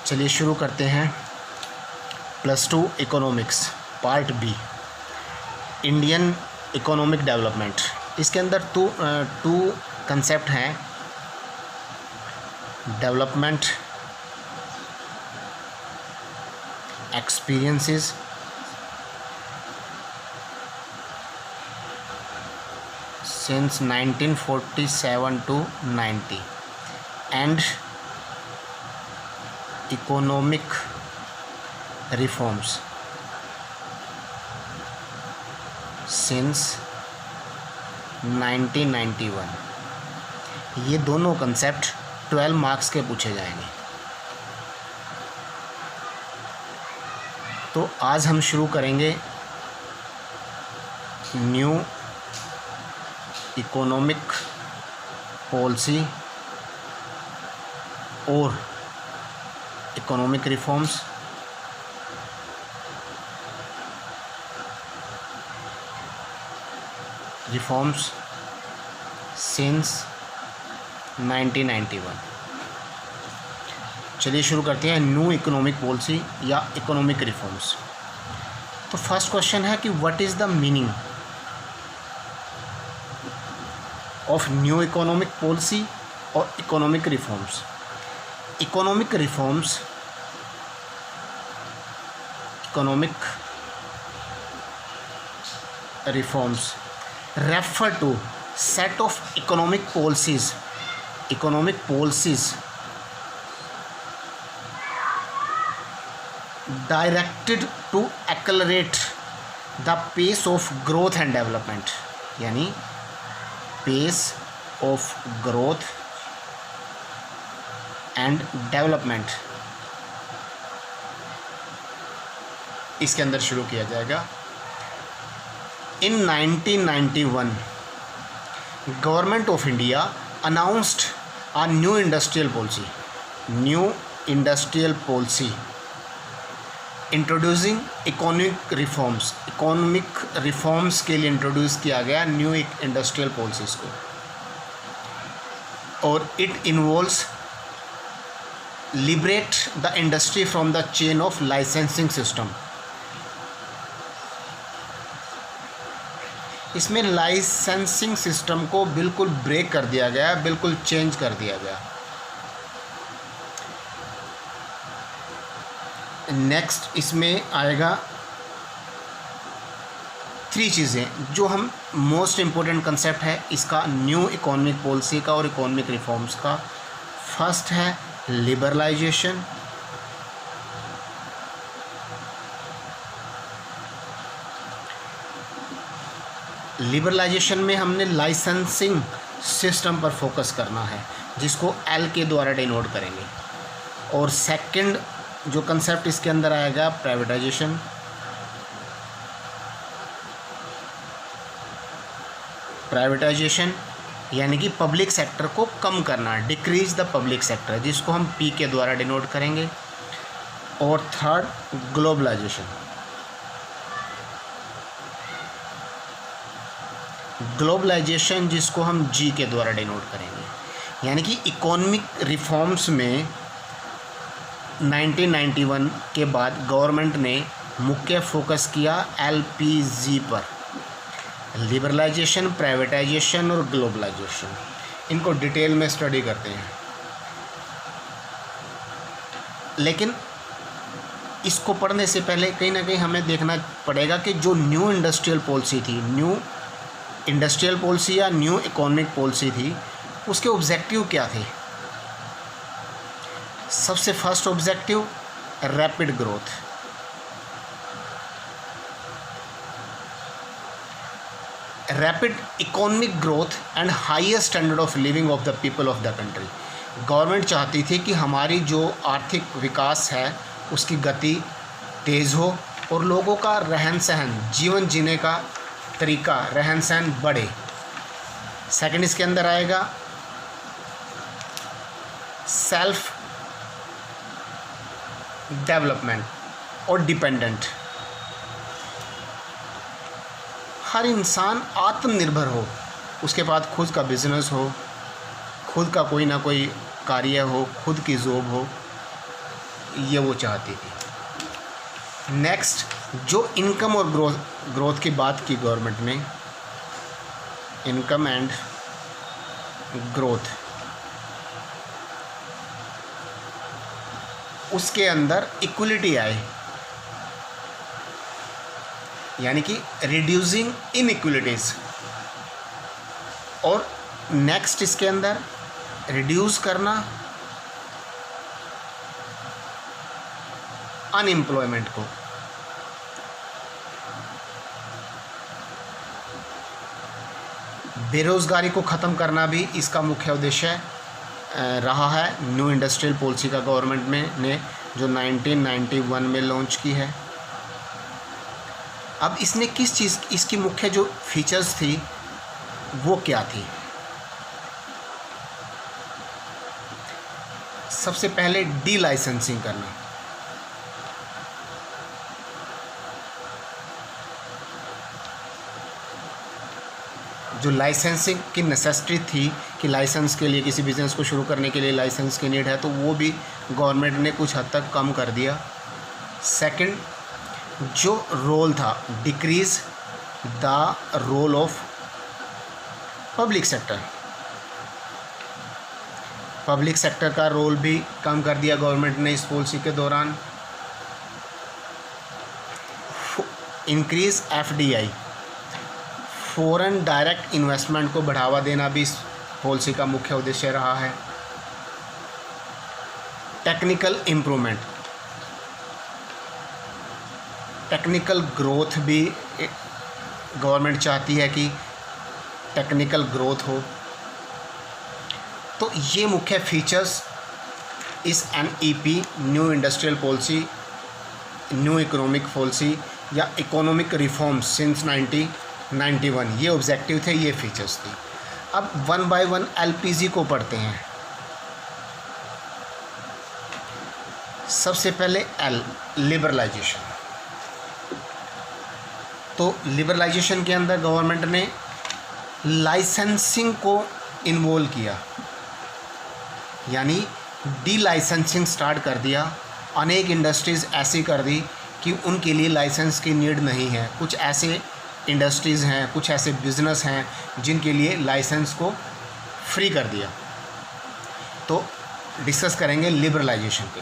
चलिए शुरू करते हैं। +2 economics part B, Indian economic development. इसके अंदर टू कंसेप्ट हैं, development experiences since 1947 to 90 and economic reforms since 1991। ये दोनों कंसेप्ट 12 मार्क्स के पूछे जाएंगे। तो आज हम शुरू करेंगे न्यू इकोनॉमिक पॉलिसी और इकोनॉमिक रिफॉर्म्स सिंस 1991। चलिए शुरू करते हैं न्यू इकोनॉमिक पॉलिसी या इकोनॉमिक रिफॉर्म्स। तो फर्स्ट क्वेश्चन है कि what is the meaning of new economic policy और economic reforms. Economic reforms refer to set of economic policies directed to accelerate the pace of growth and development। यानी pace of growth and development इसके अंदर शुरू किया जाएगा। In 1991, Government of India announced a new industrial policy introducing economic reforms। Economic reforms के लिए introduce किया गया न्यू इंडस्ट्रियल पॉलिसीज़ को, और it involves liberate the industry from the chain of licensing system. इसमें लाइसेंसिंग सिस्टम को बिल्कुल break कर दिया गया, बिल्कुल चेंज कर दिया गया। नेक्स्ट इसमें आएगा 3 चीज़ें जो हम मोस्ट इम्पोर्टेंट कंसेप्ट है इसका, न्यू इकोनॉमिक पॉलिसी का और इकोनॉमिक रिफॉर्म्स का। फर्स्ट है लिबरलाइजेशन, लिबरलाइजेशन में हमने लाइसेंसिंग सिस्टम पर फोकस करना है जिसको एल के द्वारा डिनोट करेंगे। और सेकंड जो कंसेप्ट इसके अंदर आएगा प्राइवेटाइजेशन। प्राइवेटाइजेशन यानी कि पब्लिक सेक्टर को कम करना, डिक्रीज द पब्लिक सेक्टर, जिसको हम पी के द्वारा डिनोट करेंगे। और थर्ड ग्लोबलाइजेशन। ग्लोबलाइजेशन जिसको हम जी के द्वारा डिनोट करेंगे। यानी कि इकोनॉमिक रिफॉर्म्स में 1991 के बाद गवर्नमेंट ने मुख्य फोकस किया LPG पर, लिबरलाइजेशन, प्राइवेटाइजेशन और ग्लोबलाइजेशन। इनको डिटेल में स्टडी करते हैं, लेकिन इसको पढ़ने से पहले कहीं ना कहीं हमें देखना पड़ेगा कि जो न्यू इंडस्ट्रियल पॉलिसी थी, न्यू इंडस्ट्रियल पॉलिसी या न्यू इकोनॉमिक पॉलिसी थी, उसके ऑब्जेक्टिव क्या थे। सबसे first objective rapid growth. Rapid economic growth and highest standard of living of the people of the country. Government चाहती थी कि हमारी जो आर्थिक विकास है उसकी गति तेज़ हो और लोगों का रहन सहन, जीवन जीने का तरीका, रहन सहन बढ़े। सेकंड इसके अंदर आएगा सेल्फ डेवलपमेंट और डिपेंडेंट। हर इंसान आत्मनिर्भर हो, उसके पास खुद का बिजनेस हो, खुद का कोई ना कोई कार्य हो, खुद की जॉब हो। ये वो चाहती थी। नेक्स्ट, जो इनकम और ग्रोथ की बात की गवर्नमेंट ने, इनकम एंड ग्रोथ, उसके अंदर इक्वलिटी आए, यानी कि रिड्यूसिंग इनइक्वलिटीज़। और नेक्स्ट इसके अंदर रिड्यूस करना अनएम्प्लॉयमेंट को। बेरोज़गारी को ख़त्म करना भी इसका मुख्य उद्देश्य रहा है। न्यू इंडस्ट्रियल पॉलिसी का गवर्नमेंट ने जो 1991 में लॉन्च की है। अब इसने किस चीज़, इसकी मुख्य जो फीचर्स थी वो क्या थी? सबसे पहले डी लाइसेंसिंग करना। जो लाइसेंसिंग की नेसेसिटी थी कि लाइसेंस के लिए, किसी बिज़नेस को शुरू करने के लिए लाइसेंस की नीड है, तो वो भी गवर्नमेंट ने कुछ हद तक कम कर दिया। सेकंड, जो रोल था, decrease the role of public sector. Public sector का रोल भी कम कर दिया गवर्नमेंट ने इस पॉलिसी के दौरान। Increase FDI, foreign direct investment को बढ़ावा देना भी इस पॉलिसी का मुख्य उद्देश्य रहा है। टेक्निकल इम्प्रूवमेंट, टेक्निकल ग्रोथ भी गवर्नमेंट चाहती है कि टेक्निकल ग्रोथ हो। तो ये मुख्य फीचर्स इस NEP, new industrial policy, new economic policy या इकोनॉमिक रिफॉर्म्स सिंस 1991, ये ऑब्जेक्टिव थे, ये फीचर्स थी। अब 1 बाय 1 LPG को पढ़ते हैं। सबसे पहले लिबरलाइजेशन। तो लिबरलाइजेशन के अंदर गवर्नमेंट ने लाइसेंसिंग को इन्वॉल्व किया, यानी डी लाइसेंसिंग स्टार्ट कर दिया। अनेक इंडस्ट्रीज़ ऐसी कर दी कि उनके लिए लाइसेंस की नीड नहीं है। कुछ ऐसे इंडस्ट्रीज़ हैं, कुछ ऐसे बिज़नेस हैं जिनके लिए लाइसेंस को फ्री कर दिया। तो डिस्कस करेंगे लिबरलाइजेशन पे।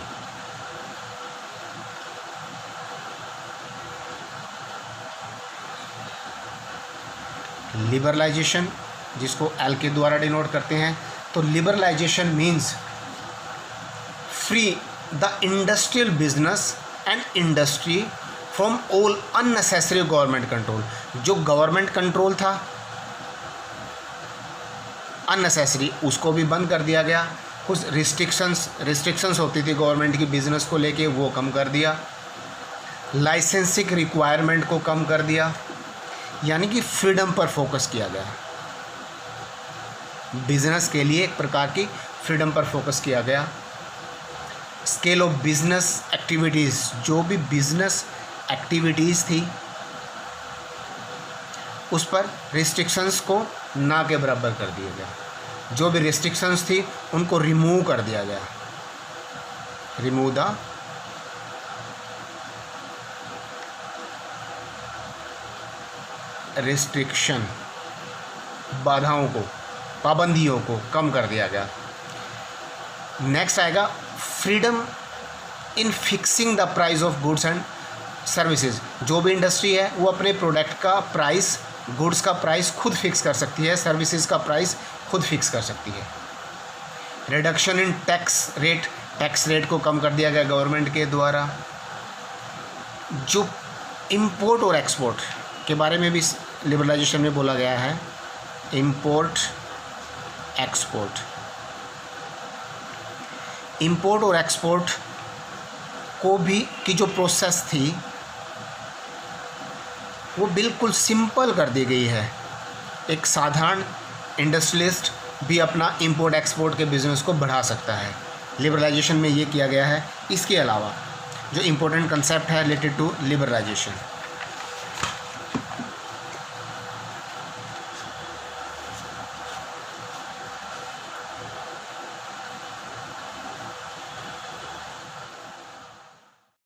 लिबरलाइजेशन, जिसको L के द्वारा डिनोट करते हैं, तो liberalisation means free the industrial business and industry from all unnecessary government control. जो गवर्नमेंट कंट्रोल था अननेसेसरी, उसको भी बंद कर दिया गया। कुछ रिस्ट्रिक्शंस होती थी गवर्नमेंट की बिजनेस को लेके, वो कम कर दिया। लाइसेंसिंग रिक्वायरमेंट को कम कर दिया, यानी कि फ्रीडम पर फोकस किया गया। बिजनेस के लिए एक प्रकार की फ्रीडम पर फोकस किया गया। स्केल ऑफ बिजनेस एक्टिविटीज़, जो भी बिजनेस एक्टिविटीज़ थी उस पर रिस्ट्रिक्शंस को ना के बराबर कर दिया गया। जो भी रिस्ट्रिक्शंस थी उनको रिमूव कर दिया गया। रिमूव द रिस्ट्रिक्शन, बाधाओं को, पाबंदियों को कम कर दिया गया। नेक्स्ट आएगा freedom in fixing the price of goods and services. जो भी इंडस्ट्री है वो अपने प्रोडक्ट का प्राइस, गुड्स का प्राइस खुद फिक्स कर सकती है, सर्विसेज का प्राइस खुद फिक्स कर सकती है। Reduction in tax rate, tax rate को कम कर दिया गया गवर्नमेंट के द्वारा। जो इंपोर्ट और एक्सपोर्ट के बारे में भी लिबरलाइजेशन में बोला गया है, इंपोर्ट एक्सपोर्ट। इंपोर्ट और एक्सपोर्ट को भी की जो प्रोसेस थी वो बिल्कुल सिंपल कर दी गई है। एक साधारण इंडस्ट्रियलिस्ट भी अपना इंपोर्ट एक्सपोर्ट के बिज़नेस को बढ़ा सकता है। लिबरलाइजेशन में ये किया गया है। इसके अलावा जो इम्पोर्टेंट कंसेप्ट है रिलेटेड टू लिबरलाइजेशन,